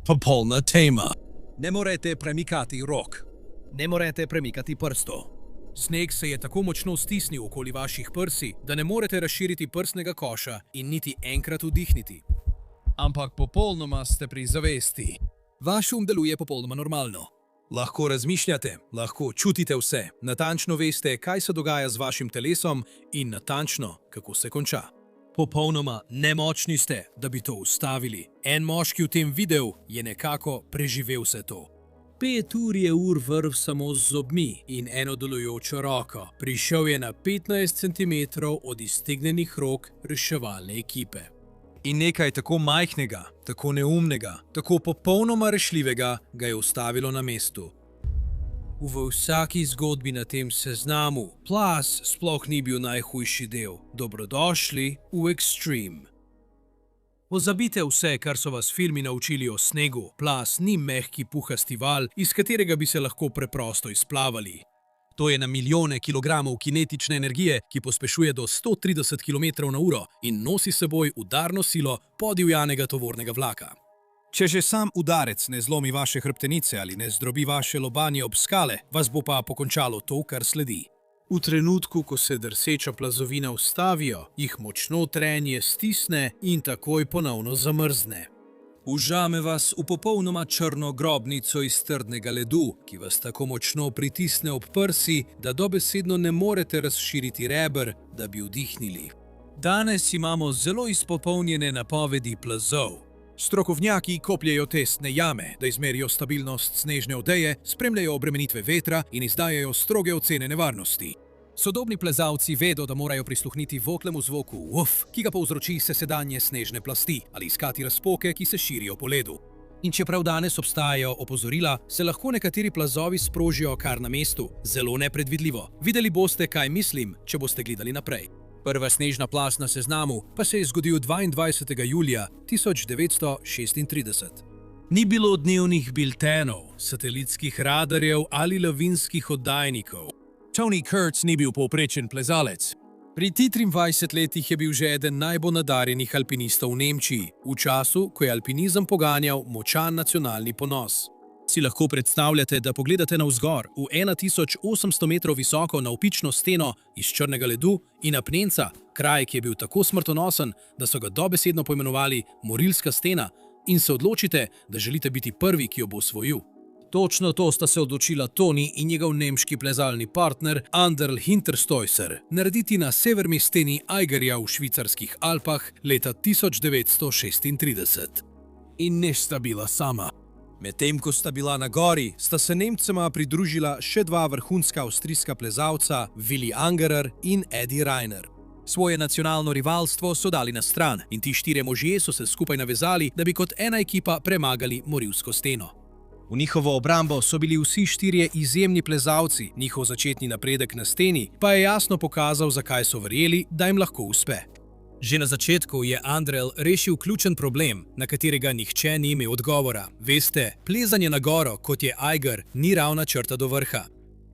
Popolna tema. Ne morete premikati rok. Ne morete premikati prstov. Sneg se je tako močno stisnil okoli vaših prsi, da ne morete razširiti prsnega koša in niti enkrat vdihniti. Ampak popolnoma ste pri zavesti. Vaš deluje popolnoma normalno. Lahko razmišljate, lahko čutite vse, natančno veste, kaj se dogaja z vašim telesom in natančno, kako se konča. Popolnoma nemočni ste, da bi to ustavili. En moški v tem videu je nekako preživel vse to. 5 ur je vrv samo z zobmi in eno delujočo roko. Prišel je na 15 cm od iztegnjenih rok reševalne ekipe. In nekaj tako majhnega, tako neumnega, tako popolnoma rešljivega ga je ustavilo na mestu. V vsaki zgodbi na tem seznamu plaz sploh ni bil najhujši del. Dobrodošli v Extreme. Pozabite vse, kar so vas filmi naučili o snegu. Plaz ni mehki puhasti val, iz katerega bi se lahko preprosto izplavali. To je na milijone kilogramov kinetične energije, ki pospešuje do 130 km/h in nosi seboj udarno silo podivjanega tovornega vlaka. Če že sam udarec ne zlomi vaše hrbtenice ali ne zdrobi vaše lobanje ob skale, vas bo pa pokončalo to, kar sledi. V trenutku, ko se drseča plazovina ustavijo, jih močno trenje stisne in takoj ponovno zamrzne. Užame vas v popolnoma črno grobnico iz trdnega ledu, ki vas tako močno pritisne ob prsi, da dobesedno ne morete razširiti reber, da bi vdihnili. Danes imamo zelo izpopolnjene napovedi plazov. Strokovnjaki kopljejo testne jame, da izmerijo stabilnost snežne odeje, spremljajo obremenitve vetra in izdajajo stroge ocene nevarnosti. Sodobni plezalci vedo, da morajo prisluhniti voklemu zvoku uf, ki ga povzroči sesedanje snežne plasti, ali iskati razpoke, ki se širijo po ledu. In čeprav danes obstajajo opozorila, se lahko nekateri plazovi sprožijo kar na mestu, zelo nepredvidljivo. Videli boste, kaj mislim, če boste gledali naprej. Prva snežna plaz na seznamu pa se je zgodil 22. julija 1936. Ni bilo dnevnih biltenov, satelitskih radarjev ali lavinskih oddajnikov. Tony Kurtz ni bil povprečen plezalec. Pri 23 letih je bil že eden najbolj nadarjenih alpinistov v Nemčiji, v času, ko je alpinizem poganjal močan nacionalni ponos. Si lahko predstavljate, da pogledate navzgor v 1800 metrov visoko navpično steno iz črnega ledu in apnenca, kraj, ki je bil tako smrtonosen, da so ga dobesedno poimenovali morilska stena, in se odločite, da želite biti prvi, ki jo bo osvojil. Točno to sta se odločila Toni in njegov nemški plezalni partner Anderl Hinterstoiser narediti na severni steni Eigerja v švicarskih Alpah leta 1936. In ne sta bila sama. Medtem ko sta bila na gori, sta se Nemcema pridružila še 2 vrhunska avstrijska plezalca, Willi Angerer in Edi Rainer. Svoje nacionalno rivalstvo so dali na stran in ti 4 možje so se skupaj navezali, da bi kot ena ekipa premagali morilsko steno. V njihovo obrambo so bili vsi 4 izjemni plezalci, njihov začetni napredek na steni pa je jasno pokazal, zakaj so verjeli, da jim lahko uspe. Že na začetku je Anderl rešil ključen problem, na katerega nihče ni imel odgovora. Veste, plezanje na goro, kot je Eiger, ni ravna črta do vrha.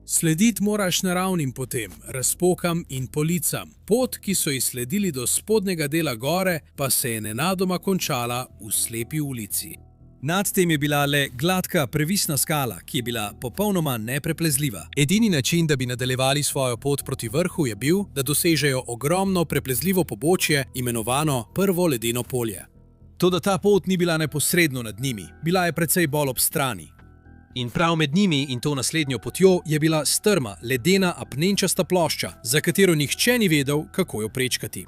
Slediti moraš naravnim potem, razpokam in policam. Pot, ki so ji sledili do spodnjega dela gore, pa se je nenadoma končala v slepi ulici. Nad tem je bila le gladka, previsna skala, ki je bila popolnoma nepreplezljiva. Edini način, da bi nadaljevali svojo pot proti vrhu, je bil, da dosežejo ogromno preplezljivo pobočje, imenovano Prvo ledeno polje. Toda ta pot ni bila neposredno nad njimi, bila je precej bolj ob strani. In prav med njimi in to naslednjo potjo je bila strma, ledena, apnenčasta plošča, za katero nihče ni vedel, kako jo prečkati.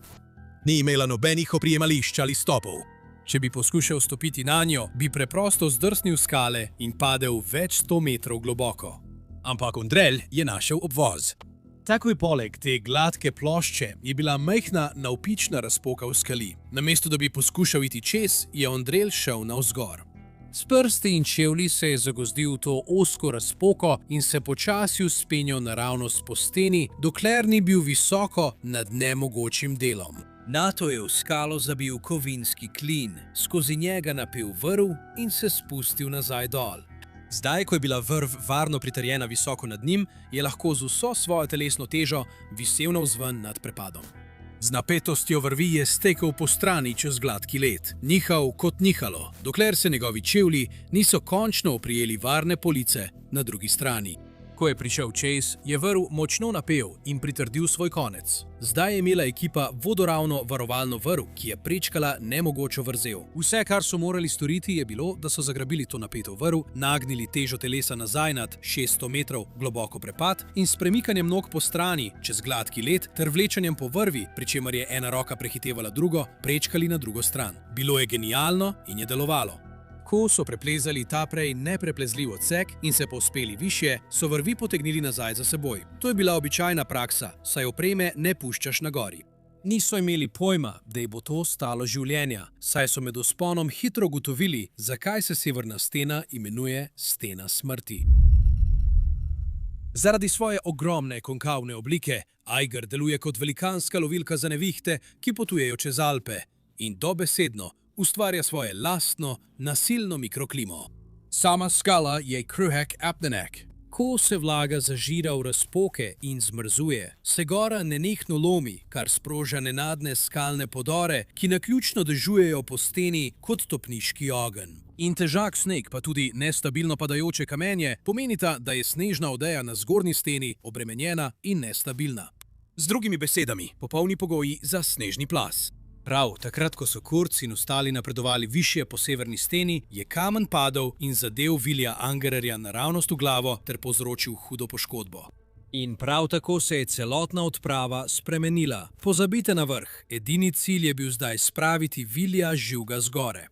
Ni imela nobenih oprijemališč ali stopov. Če bi poskušal stopiti na njo, bi preprosto zdrsnil skale in padel več 100 metrov globoko. Ampak Andrel je našel obvoz. Takoj poleg te gladke plošče je bila majhna navpična razpoka v skali. Namesto da bi poskušal iti čez, je Andrel šel navzgor. S prsti in čevlji se je zagozdil v to ozko razpoko in se počasi vzpenjal naravnost po steni, dokler ni bil visoko nad nemogočim delom. Nato je v skalo zabil kovinski klin, skozi njega napel vrv in se spustil nazaj dol. Zdaj, ko je bila vrv varno pritrjena visoko nad njim, je lahko z vso svojo telesno težo visel navzven nad prepadom. Z napetostjo vrvi je stekel po strani čez gladki led, nihal kot nihalo, dokler se njegovi čevlji niso končno oprijeli varne police na drugi strani. Ko je prišel Chase, je vrv močno napel in pritrdil svoj konec. Zdaj je imela ekipa vodoravno varovalno vrv, ki je prečkala nemogočo vrzel. Vse, kar so morali storiti, je bilo, da so zagrabili to napeto vrv, nagnili težo telesa nazaj nad 600 metrov globoko prepad in s premikanjem nog po strani čez gladki led ter vlečanjem po vrvi, pri čemer je ena roka prehitevala drugo, prečkali na drugo stran. Bilo je genialno in je delovalo. Ko so preplezali ta prej nepreplezljiv odsek in se povzpeli višje, so vrvi potegnili nazaj za seboj. To je bila običajna praksa, saj opreme ne puščaš na gori. Niso imeli pojma, da ji bo to stalo življenja, saj so med vzponom hitro ugotovili, zakaj se severna stena imenuje stena smrti. Zaradi svoje ogromne konkavne oblike, Eiger deluje kot velikanska lovilka za nevihte, ki potujejo čez Alpe in dobesedno ustvarja svoje lastno, nasilno mikroklimo. Sama skala je kruhek apnenek. Ko se vlaga zažira v razpoke in zmrzuje, se gora nenehno lomi, kar sproža nenadne skalne podore, ki naključno dežujejo po steni kot topniški ogenj. In težak sneg, pa tudi nestabilno padajoče kamenje, pomenita, da je snežna odeja na zgornji steni obremenjena in nestabilna. Z drugimi besedami, popolni pogoji za snežni plaz. Prav, takrat, ko so Kurz in ostali napredovali višje po severni steni, je kamen padel in zadel Willija Angererja naravnost v glavo ter povzročil hudo poškodbo. In prav tako se je celotna odprava spremenila. Pozabite na vrh, edini cilj je bil zdaj spraviti Willija živga zgore.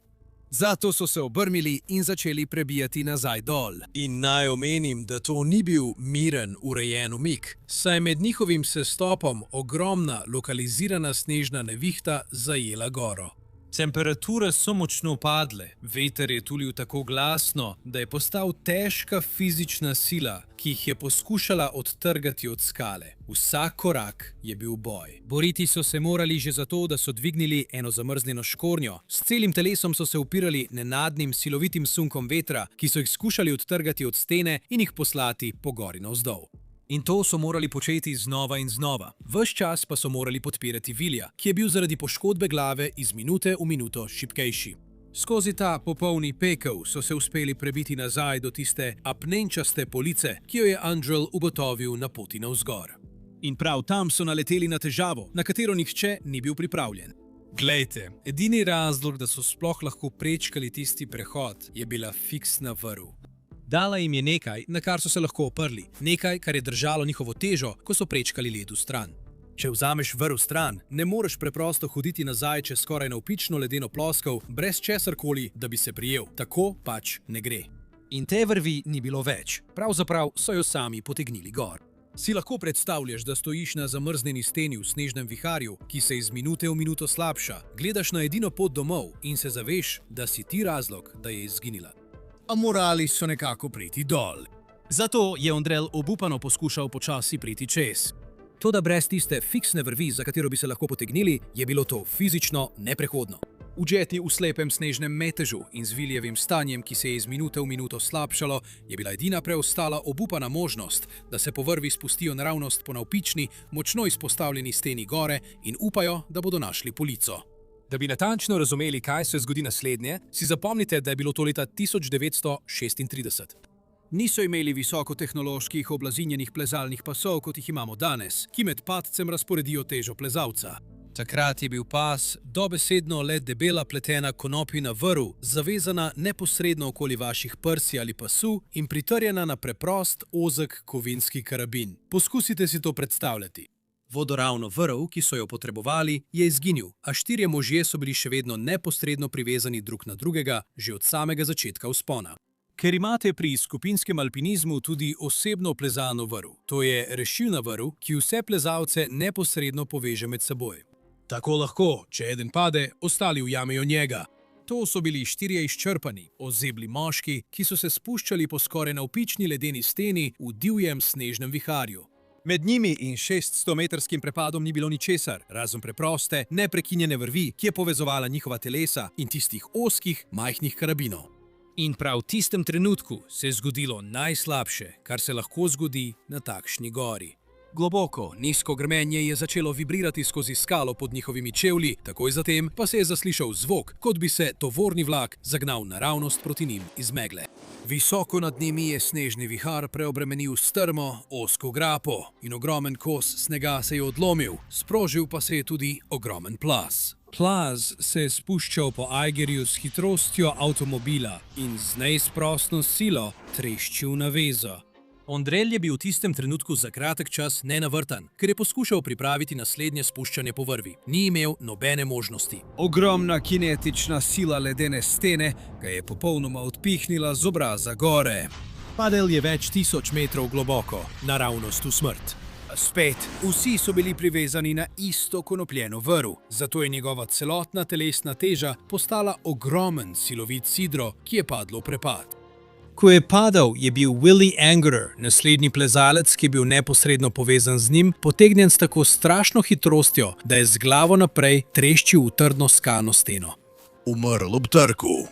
Zato so se obrnili in začeli prebijati nazaj dol. In naj omenim, da to ni bil miren, urejen umik, saj med njihovim sestopom ogromna, lokalizirana snežna nevihta zajela goro. Temperature so močno padle, veter je tulil tako glasno, da je postal težka fizična sila, ki jih je poskušala odtrgati od skale. Vsak korak je bil boj. Boriti so se morali že zato, da so dvignili eno zamrznjeno škornjo. S celim telesom so se upirali nenadnim silovitim sunkom vetra, ki so jih skušali odtrgati od stene in jih poslati po gori navzdol. In to so morali početi znova in znova. Ves čas pa so morali podpirati Willija, ki je bil zaradi poškodbe glave iz minute v minuto šibkejši. Skozi ta popolni pekel so se uspeli prebiti nazaj do tiste apnenčaste police, ki jo je Angel ugotovil na poti navzgor. In prav tam so naleteli na težavo, na katero nihče ni bil pripravljen. Glejte, edini razlog, da so sploh lahko prečkali tisti prehod, je bila fiksna vrv. Dala jim je nekaj, na kar so se lahko oprli, nekaj, kar je držalo njihovo težo, ko so prečkali led v stran. Če vzameš vrv stran, ne moreš preprosto hoditi nazaj čez skoraj navpično ledeno ploskev, brez česarkoli, da bi se prijel. Tako pač ne gre. In te vrvi ni bilo več. Pravzaprav so jo sami potegnili gor. Si lahko predstavljaš, da stojiš na zamrznjeni steni v snežnem viharju, ki se iz minute v minuto slabša, gledaš na edino pot domov in se zaveš, da si ti razlog, da je izginila. A morali so nekako priti dol. Zato je Ondrel obupano poskušal počasi priti čez. Toda brez tiste fiksne vrvi, za katero bi se lahko potegnili, je bilo to fizično neprehodno. Udžeti v slepem snežnem metežu in z Willijevim stanjem, ki se je iz minute v minuto slabšalo, je bila edina preostala obupana možnost, da se po vrvi spustijo naravnost po navpični, močno izpostavljeni steni gore in upajo, da bodo našli polico. Da bi natančno razumeli, kaj se zgodi naslednje, si zapomnite, da je bilo to leta 1936. Niso imeli visokotehnoloških oblazinjenih plezalnih pasov, kot jih imamo danes, ki med padcem razporedijo težo plezalca. Takrat je bil pas dobesedno le debela pletena konopina vrv, zavezana neposredno okoli vaših prsi ali pasu in pritrjena na preprost, ozek kovinski karabin. Poskusite si to predstavljati. Vodoravno vrv, ki so jo potrebovali, je izginil, a 4 možje so bili še vedno neposredno privezani drug na drugega že od samega začetka vzpona. Ker imate pri skupinskem alpinizmu tudi osebno plezalno vrv, to je rešilna vrv, ki vse plezalce neposredno poveže med seboj. Tako lahko, če eden pade, ostali ujamejo njega. To so bili 4 izčrpani, ozebli moški, ki so se spuščali po skoraj navpični ledeni steni v divjem snežnem viharju. Med njimi in 600-metrskim prepadom ni bilo ničesar, razen preproste, neprekinjene vrvi, ki je povezovala njihova telesa in tistih ozkih, majhnih karabinov. In prav v tistem trenutku se je zgodilo najslabše, kar se lahko zgodi na takšni gori. Globoko, nizko grmenje je začelo vibrirati skozi skalo pod njihovimi čevlji, takoj zatem pa se je zaslišal zvok, kot bi se tovorni vlak zagnal naravnost proti njim iz megle. Visoko nad njimi je snežni vihar preobremenil strmo, ozko grapo in ogromen kos snega se je odlomil, sprožil pa se je tudi ogromen plaz. Plaz se je spuščal po Eigerju s hitrostjo avtomobila in z neizprosno silo treščil na vezo. Ondrelj je bil v tistem trenutku za kratek čas nenavrtan, ker je poskušal pripraviti naslednje spuščanje po vrvi. Ni imel nobene možnosti. Ogromna kinetična sila ledene stene ga je popolnoma odpihnila z obraza gore. Padel je več tisoč metrov globoko, naravnost v smrt. Spet, vsi so bili privezani na isto konopljeno vrv, zato je njegova celotna telesna teža postala ogromen silovit sidro, ki je padlo v prepad. Ko je padal, je bil Willie Angerer, naslednji plezalec, ki je bil neposredno povezan z njim, potegnjen s tako strašno hitrostjo, da je z glavo naprej treščil v trdno skalno steno. Umrl ob trku.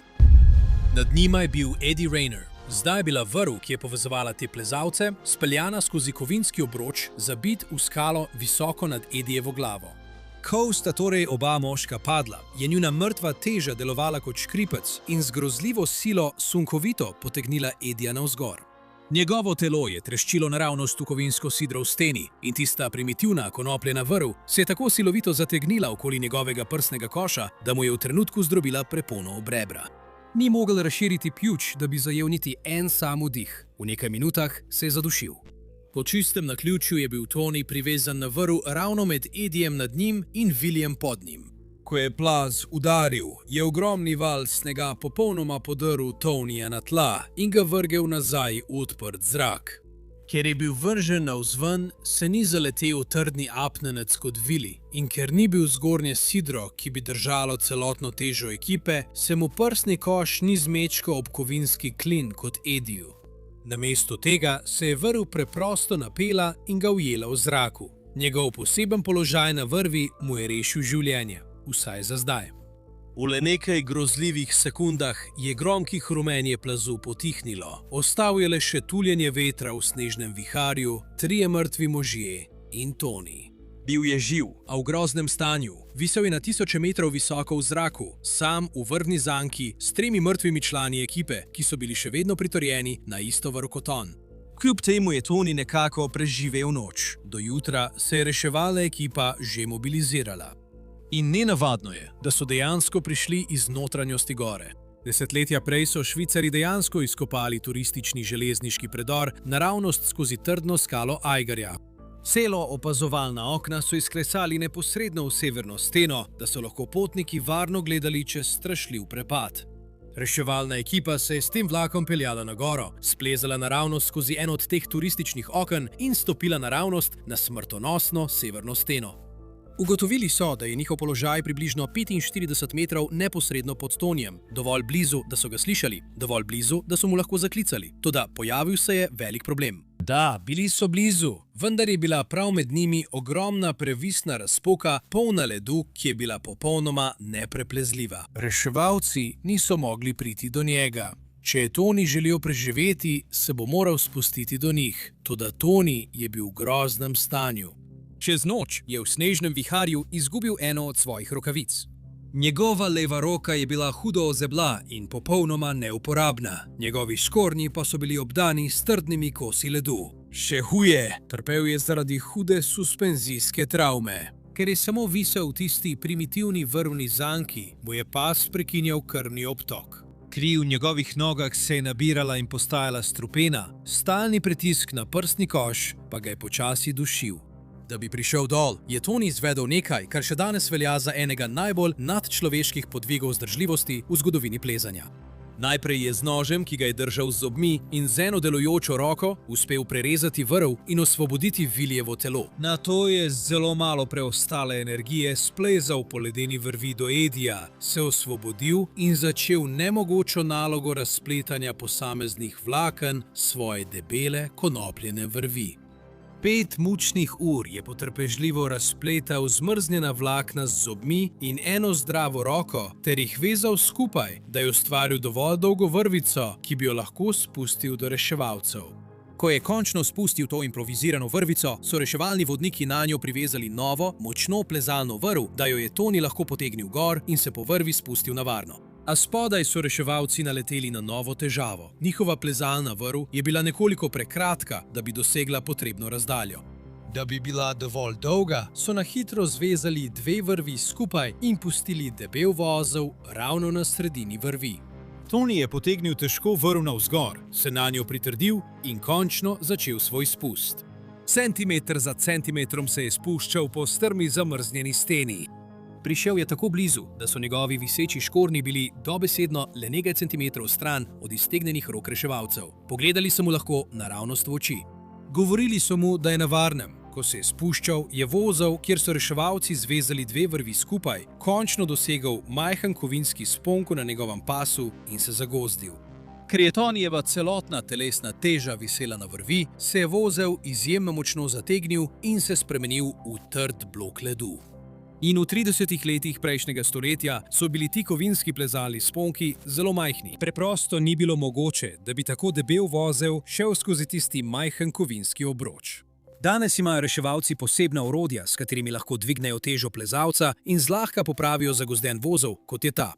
Nad njima je bil Eddie Rayner. Zdaj je bila vrv, ki je povezovala te plezalce, speljana skozi kovinski obroč, zabit v skalo visoko nad Eddijevo glavo. Ko sta torej oba moška padla, je njuna mrtva teža delovala kot škripec in z grozljivo silo sunkovito potegnila Eddija navzgor. Njegovo telo je treščilo naravnost v kovinsko sidro v steni in tista primitivna konopljena vrv se je tako silovito zategnila okoli njegovega prsnega koša, da mu je v trenutku zdrobila prepono ob rebra. Ni mogel razširiti pljuč, da bi zajel niti en sam vdih. V nekaj minutah se je zadušil. Po čistem naključju je bil Tony privezan na vrv ravno med Eddijem nad njim in Williem pod njim. Ko je plaz udaril, je ogromni val snega popolnoma podrl Tonyja na tla in ga vrgel nazaj v odprt zrak. Ker je bil vržen navzven, se ni zaletel trdni apnenec kot Willi in ker ni bil zgornje sidro, ki bi držalo celotno težo ekipe, se mu prsni koš ni zmečkal ob kovinski klin kot Eddiju. Namesto tega se je vrv preprosto napela in ga ujela v zraku. Njegov poseben položaj na vrvi mu je rešil življenje, vsaj za zdaj. V le nekaj grozljivih sekundah je gromki hrumenje plazu potihnilo. Ostal je le še tuljenje vetra v snežnem viharju, 3 mrtvi možje in Tony. Bil je živ, a v groznem stanju. Visel je na tisoče metrov visoko v zraku, sam v vrvni zanki s 3 mrtvimi člani ekipe, ki so bili še vedno pritorjeni na isto vrv kot on. Kljub temu je Tony nekako preživel noč. Do jutra se je reševalna ekipa že mobilizirala. In nenavadno je, da so dejansko prišli iz notranjosti gore. Desetletja prej so Švicari dejansko izkopali turistični železniški predor naravnost skozi trdno skalo Eigerja. Celo opazovalna okna so izklesali neposredno v severno steno, da so lahko potniki varno gledali čez strašljiv prepad. Reševalna ekipa se je s tem vlakom peljala na goro, splezala naravnost skozi eno od teh turističnih oken in stopila naravnost na smrtonosno severno steno. Ugotovili so, da je njihov položaj približno 45 metrov neposredno pod Tonyjem, dovolj blizu, da so ga slišali, dovolj blizu, da so mu lahko zaklicali. Toda pojavil se je velik problem. Da, bili so blizu, vendar je bila prav med njimi ogromna previsna razpoka, polna ledu, ki je bila popolnoma nepreplezljiva. Reševalci niso mogli priti do njega. Če je Tony želel preživeti, se bo moral spustiti do njih. Toda Tony je bil v groznem stanju. Čez noč je v snežnem viharju izgubil eno od svojih rokavic. Njegova leva roka je bila hudo ozebla in popolnoma neuporabna. Njegovi škornji pa so bili obdani s trdnimi kosi ledu. Še huje, trpel je zaradi hude suspenzijske travme. Ker je samo visel v tisti primitivni vrvni zanki, mu je pas prekinjal krvni obtok. Kri v njegovih nogah se je nabirala in postajala strupena, stalni pritisk na prsni koš pa ga je počasi dušil. Da bi prišel dol, je Tony izvedel nekaj, kar še danes velja za enega najbolj nadčloveških podvigov zdržljivosti v zgodovini plezanja. Najprej je z nožem, ki ga je držal z zobmi in z eno delujočo roko, uspel prerezati vrv in osvoboditi Willievo telo. Nato je z zelo malo preostale energije splezal po ledeni vrvi do Eddija, se osvobodil in začel nemogočo nalogo razpletanja posameznih vlaken svoje debele konopljene vrvi. 5 mučnih ur je potrpežljivo razpletal zmrznjena vlakna z zobmi in eno zdravo roko ter jih vezal skupaj, da je ustvaril dovolj dolgo vrvico, ki bi jo lahko spustil do reševalcev. Ko je končno spustil to improvizirano vrvico, so reševalni vodniki na njo privezali novo, močno plezalno vrv, da jo je Tony lahko potegnil gor in se po vrvi spustil na varno. A spodaj so reševalci naleteli na novo težavo. Njihova plezalna vrv je bila nekoliko prekratka, da bi dosegla potrebno razdaljo. Da bi bila dovolj dolga, so na hitro zvezali dve vrvi skupaj in pustili debel vozel ravno na sredini vrvi. Tony je potegnil težko vrv navzgor, se na njo pritrdil in končno začel svoj spust. Centimeter za centimetrom se je spuščal po strmi zamrznjeni steni. Prišel je tako blizu, da so njegovi viseči škornji bili dobesedno le nekaj centimetrov stran od iztegnjenih rok reševalcev. Pogledali so mu lahko naravnost v oči. Govorili so mu, da je na varnem. Ko se je spuščal, je vozel, kjer so reševalci zvezali dve vrvi skupaj, končno dosegel majhen kovinski sponko na njegovem pasu in se zagozdil. Ker je Tonyjeva celotna telesna teža visela na vrvi, se je vozel izjemno močno zategnil in se spremenil v trd blok ledu. In v 30 letih prejšnjega stoletja so bili ti kovinski plezalni sponki zelo majhni. Preprosto ni bilo mogoče, da bi tako debel vozel šel skozi tisti majhen kovinski obroč. Danes imajo reševalci posebna orodja, s katerimi lahko dvignejo težo plezalca in zlahka popravijo zagozden vozel, kot je ta.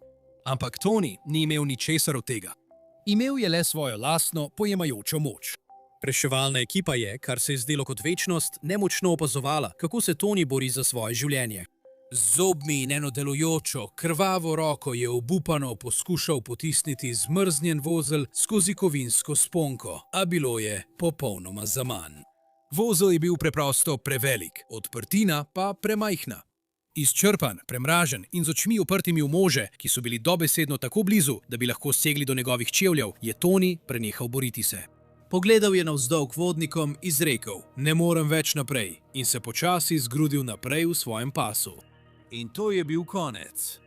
Ampak Tony ni imel ničesar od tega. Imel je le svojo lastno pojemajočo moč. Reševalna ekipa je, kar se je zdelo kot večnost, nemočno opazovala, kako se Tony bori za svoje življenje. Z zobmi in eno delujočo, krvavo roko je obupano poskušal potisniti zmrznjen vozel skozi kovinsko sponko, a bilo je popolnoma zaman. Vozel je bil preprosto prevelik, odprtina pa premajhna. Izčrpan, premražen in z očmi uprtimi v može, ki so bili dobesedno tako blizu, da bi lahko segli do njegovih čevljev, je Tony prenehal boriti se. Pogledal je navzdol k vodnikom, izrekel: "Ne morem več naprej", in se počasi zgrudil naprej v svojem pasu. In to je bil konec.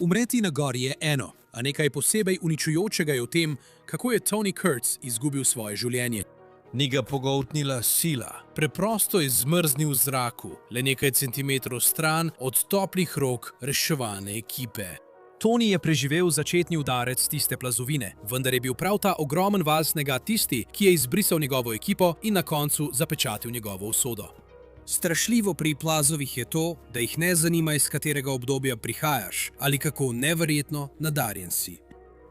Umreti na gori je eno, a nekaj posebej uničujočega je v tem, kako je Tony Kurtz izgubil svoje življenje. Ni ga pogoltnila sila, preprosto je zmrznil v zraku, le nekaj centimetrov stran od toplih rok reševalne ekipe. Tony je preživel začetni udarec tiste plazovine, vendar je bil prav ta ogromen val snega tisti, ki je izbrisal njegovo ekipo in na koncu zapečatil njegovo usodo. Strašljivo pri plazovih je to, da jih ne zanima, iz katerega obdobja prihajaš ali kako neverjetno nadarjen si.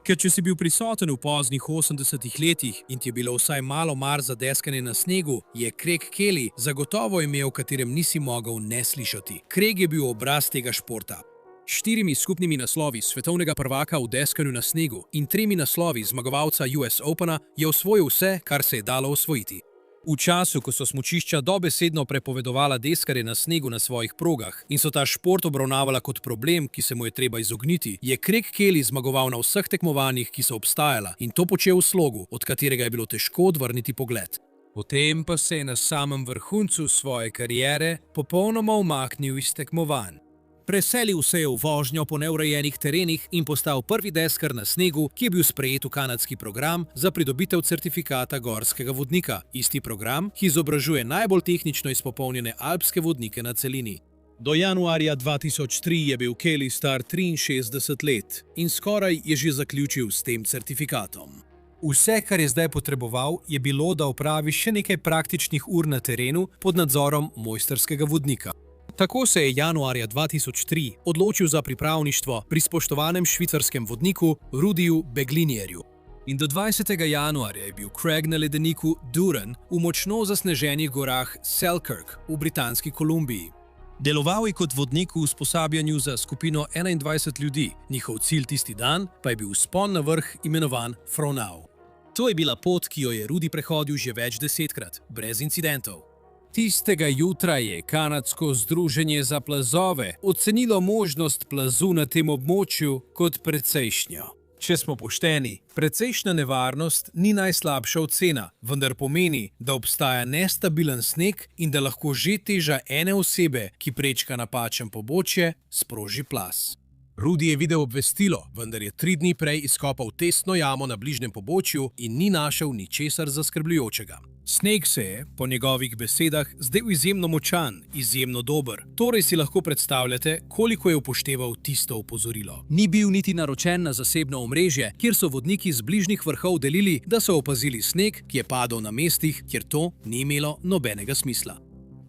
Ker če si bil prisoten v poznih 80 letih in ti je bilo vsaj malo mar za deskanje na snegu, je Craig Kelly zagotovo ime, o katerem nisi mogel ne slišati. Craig je bil obraz tega športa. 4 skupnimi naslovi svetovnega prvaka v deskanju na snegu in 3 naslovi zmagovalca US Opena je osvojil vse, kar se je dalo osvojiti. V času, ko so smučišča dobesedno prepovedovala deskarje na snegu na svojih progah in so ta šport obravnavala kot problem, ki se mu je treba izogniti, je Craig Kelly zmagoval na vseh tekmovanjih, ki so obstajala, in to počel v slogu, od katerega je bilo težko odvrniti pogled. Potem pa se je na samem vrhuncu svoje kariere popolnoma umaknil iz tekmovanj. Preselil se je v vožnjo po neurejenih terenih in postal prvi deskar na snegu, ki je bil sprejet v kanadski program za pridobitev certifikata gorskega vodnika, isti program, ki izobražuje najbolj tehnično izpopolnjene alpske vodnike na celini. Do januarja 2003 je bil Kelly star 63 let in skoraj je že zaključil s tem certifikatom. Vse, kar je zdaj potreboval, je bilo, da opravi še nekaj praktičnih ur na terenu pod nadzorom mojstrskega vodnika. Tako se je januarja 2003 odločil za pripravništvo pri spoštovanem švicarskem vodniku Rudiju Beglinierju. In do 20. januarja je bil Craig na ledeniku Duran v močno zasneženih gorah Selkirk v Britanski Kolumbiji. Deloval je kot vodnik v usposabljanju za skupino 21 ljudi, njihov cilj tisti dan pa je bil vzpon na vrh imenovan Fronau. To je bila pot, ki jo je Rudi prehodil že več desetkrat, brez incidentov. Tistega jutra je kanadsko združenje za plazove ocenilo možnost plazu na tem območju kot precejšnjo. Če smo pošteni, precejšnja nevarnost ni najslabša ocena, vendar pomeni, da obstaja nestabilen sneg in da lahko že teža ene osebe, ki prečka napačen pobočje, sproži plaz. Rudy je videl obvestilo, vendar je 3 dni prej izkopal testno jamo na bližnjem pobočju in ni našel ničesar zaskrbljujočega. Sneg se je, po njegovih besedah, zdel izjemno močan, izjemno dober. Torej si lahko predstavljate, koliko je upošteval tisto opozorilo. Ni bil niti naročen na zasebno omrežje, kjer so vodniki z bližnjih vrhov delili, da so opazili sneg, ki je padal na mestih, kjer to ni imelo nobenega smisla.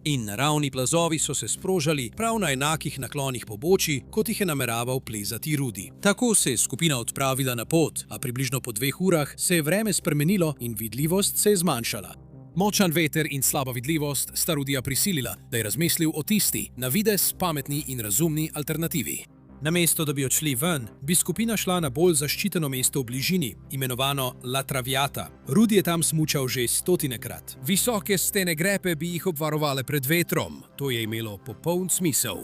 In naravni plazovi so se sprožali prav na enakih naklonih pobočij, kot jih je nameraval plezati Rudy. Tako se je skupina odpravila na pot, a približno po 2 urah se je vreme spremenilo in vidljivost se je zmanjšala. Močan veter in slaba vidljivost sta Rudyja prisilila, da je razmislil o tisti, na videz pametni in razumni alternativi. Namesto da bi odšli ven, bi skupina šla na bolj zaščiteno mesto v bližini, imenovano La Traviata. Rudy je tam smučal že 100-krat. Visoke stene grepe bi jih obvarovale pred vetrom, to je imelo popoln smisel.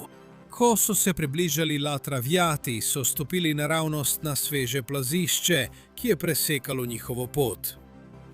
Ko so se približali La Traviati, so stopili naravnost na sveže plazišče, ki je presekalo njihovo pot.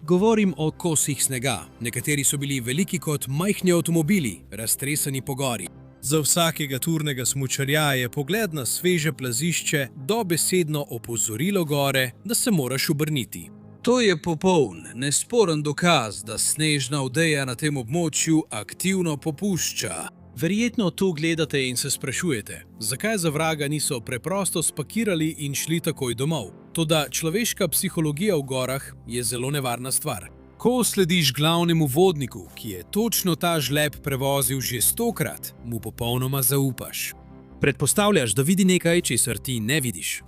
Govorim o kosih snega, nekateri so bili veliki kot majhni avtomobili, raztresani po gori. Za vsakega turnega smučarja je pogled na sveže plazišče dobesedno opozorilo gore, da se moraš obrniti. To je popoln, nesporen dokaz, da snežna odeja na tem območju aktivno popušča. Verjetno tu gledate in se sprašujete, zakaj za vraga niso preprosto spakirali in šli takoj domov. Toda človeška psihologija v gorah je zelo nevarna stvar. Ko slediš glavnemu vodniku, ki je točno ta žleb prevozil že 100-krat, mu popolnoma zaupaš. Predpostavljaš, da vidi nekaj, česar ti ne vidiš.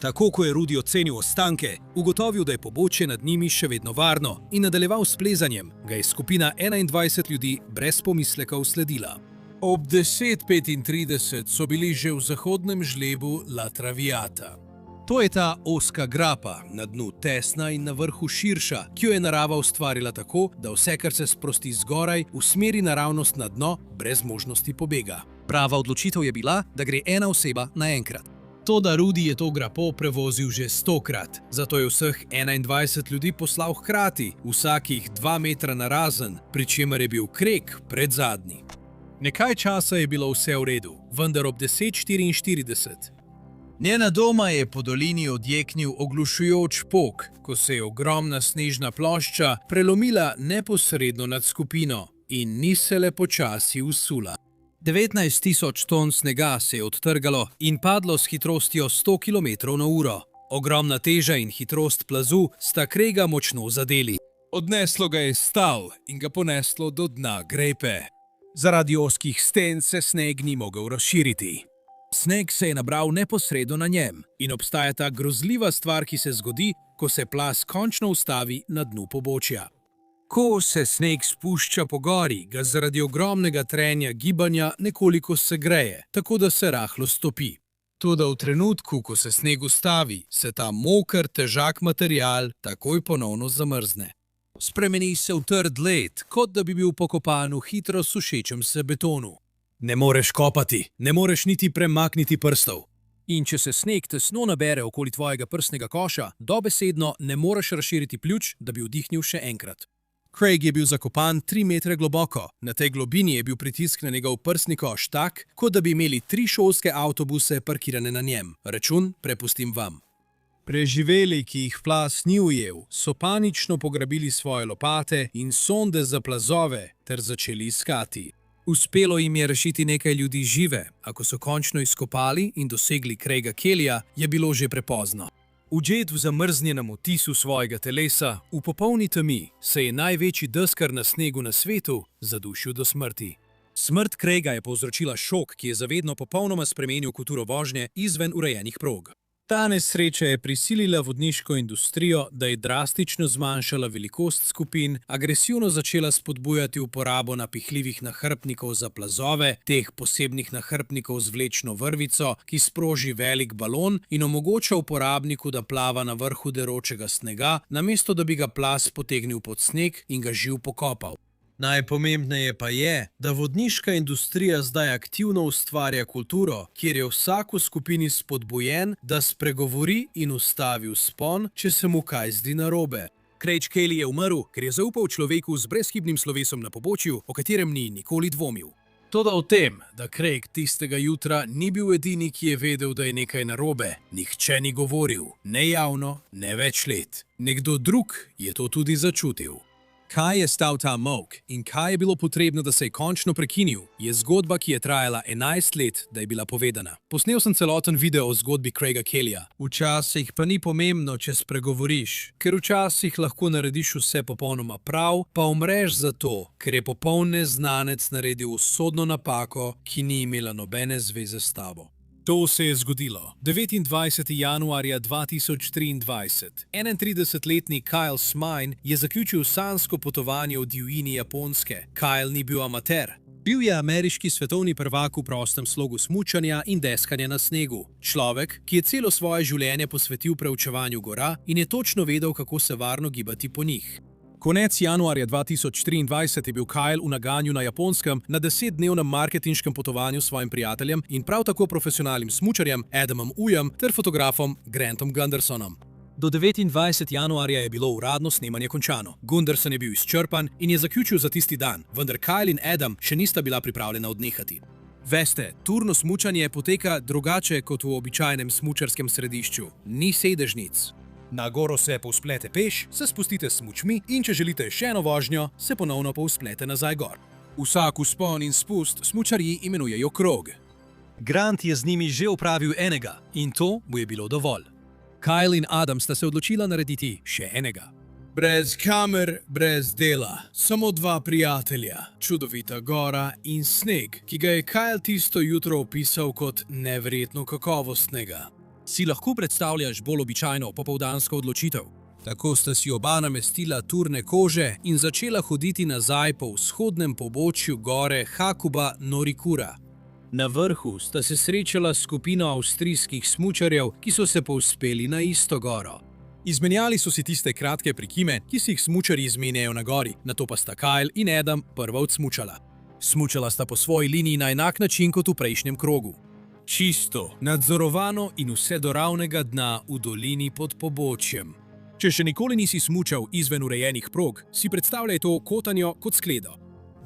Tako, ko je Rudy ocenil ostanke, ugotovil, da je pobočje nad njimi še vedno varno in nadaljeval s plezanjem, ga je skupina 21 ljudi brez pomislekov sledila. Ob 10:35 so bili že v zahodnem žlebu La Traviata. To je ta ozka grapa, na dnu tesna in na vrhu širša, ki jo je narava ustvarila tako, da vse, kar se sprosti zgoraj, usmeri naravnost na dno, brez možnosti pobega. Prava odločitev je bila, da gre ena oseba naenkrat. Toda Rudy je to grapo prevozil že 100-krat, zato je vseh 21 ljudi poslal hkrati, vsakih 2 metra narazen, pri čemer je bil Craig predzadnji. Nekaj časa je bilo vse v redu, vendar ob 10:44 nenadoma je po dolini odjeknil oglušujoč pok, ko se je ogromna snežna plošča prelomila neposredno nad skupino in ni se le počasi usula. 19.000 ton snega se je odtrgalo in padlo s hitrostjo 100 km/h. Ogromna teža in hitrost plazu sta Craiga močno zadeli. Odneslo ga je stal in ga poneslo do dna grepe. Zaradi ozkih sten se sneg ni mogel razširiti. Sneg se je nabral neposredno na njem in obstaja ta grozljiva stvar, ki se zgodi, ko se plaz končno ustavi na dnu pobočja. Ko se sneg spušča po gori, ga zaradi ogromnega trenja gibanja nekoliko segreje, tako da se rahlo stopi. Toda v trenutku, ko se sneg ustavi, se ta moker, težak material takoj ponovno zamrzne. Spremeni se v trd led, kot da bi bil pokopan v hitro sušečem se betonu. Ne moreš kopati, ne moreš niti premakniti prstov. In če se sneg tesno nabere okoli tvojega prstnega koša, dobesedno ne moreš razširiti pljuč, da bi vdihnil še enkrat. Craig je bil zakopan 3 metre globoko. Na tej globini je bil pritisk na njegov prstni koš tak, kot da bi imeli 3 šolske avtobuse parkirane na njem. Račun prepustim vam. Preživeli, ki jih plaz ni ujel, so panično pograbili svoje lopate in sonde za plazove ter začeli iskati. Uspelo jim je rešiti nekaj ljudi žive, a ko so končno izkopali in dosegli Craiga Kellyja, je bilo že prepozno. Ujet v zamrznjenem otisu svojega telesa, v popolni temi, se je največji deskar na snegu na svetu zadušil do smrti. Smrt Craiga je povzročila šok, ki je zavedno popolnoma spremenil kulturo vožnje izven urejenih prog. Ta nesreča je prisilila vodniško industrijo, da je drastično zmanjšala velikost skupin, agresivno začela spodbujati uporabo napihljivih nahrbtnikov za plazove, teh posebnih nahrbtnikov z vlečno vrvico, ki sproži velik balon in omogoča uporabniku, da plava na vrhu deročega snega, namesto da bi ga plaz potegnil pod sneg in ga živ pokopal. Najpomembneje pa je, da vodniška industrija zdaj aktivno ustvarja kulturo, kjer je vsak v skupini spodbujen, da spregovori in ustavi vzpon, če se mu kaj zdi narobe. Craig Kelly je umrl, ker je zaupal človeku z brezhibnim slovesom na pobočju, o katerem ni nikoli dvomil. Toda o tem, da Craig tistega jutra ni bil edini, ki je vedel, da je nekaj narobe, nihče ni govoril, ne javno, ne več let. Nekdo drug je to tudi začutil. Kaj je stal ta molk in kaj je bilo potrebno, da se je končno prekinil, je zgodba, ki je trajala 11 let, da je bila povedana. Posnel sem celoten video o zgodbi Craiga Kellyja. Včasih pa ni pomembno, če spregovoriš, ker včasih lahko narediš vse popolnoma prav, pa umreš zato, ker je popoln neznanec naredil usodno napako, ki ni imela nobene zveze s tabo. To se je zgodilo 29. januarja 2023. 31-letni Kyle Smine je zaključil sanjsko potovanje v divjini Japonske. Kyle ni bil amater. Bil je ameriški svetovni prvak v prostem slogu smučanja in deskanja na snegu. Človek, ki je celo svoje življenje posvetil preučevanju gora in je točno vedel, kako se varno gibati po njih. Konec januarja 2023 je bil Kyle v Naganju na Japonskem na 10-dnevnem marketinškem potovanju s svojim prijateljem in prav tako profesionalnim smučarjem Adamom Ujem ter fotografom Grantom Gundersonom. Do 29. januarja je bilo uradno snemanje končano. Gunderson je bil izčrpan in je zaključil za tisti dan, vendar Kyle in Adam še nista bila pripravljena odnehati. Veste, turno smučanje poteka drugače kot v običajnem smučarskem središču. Ni sedežnic. Na goro se povzplete peš, se spustite s smučmi in če želite še eno vožnjo, se ponovno povzplete nazaj gor. Vsak vzpon in spust smučarji imenujejo krog. Grant je z njimi že opravil enega in to mu je bilo dovolj. Kyle in Adam sta se odločila narediti še enega. Brez kamer, brez dela, samo dva prijatelja, čudovita gora in sneg, ki ga je Kyle tisto jutro opisal kot neverjetno kakovostnega. Si lahko predstavljaš bolj običajno popoldansko odločitev? Tako sta si oba namestila turne kože in začela hoditi nazaj po vzhodnem pobočju gore Hakuba Norikura. Na vrhu sta se srečala s skupino avstrijskih smučarjev, ki so se povzpeli na isto goro. Izmenjali so si tiste kratke prikime, ki si jih smučarji izmenjajo na gori, nato pa sta Kyle in Adam prva odsmučala. Smučala sta po svoji liniji na enak način kot v prejšnjem krogu. Čisto, nadzorovano in vse do ravnega dna v dolini pod pobočjem. Če še nikoli nisi smučal izven urejenih prog, si predstavljaj to kotanjo kot skledo.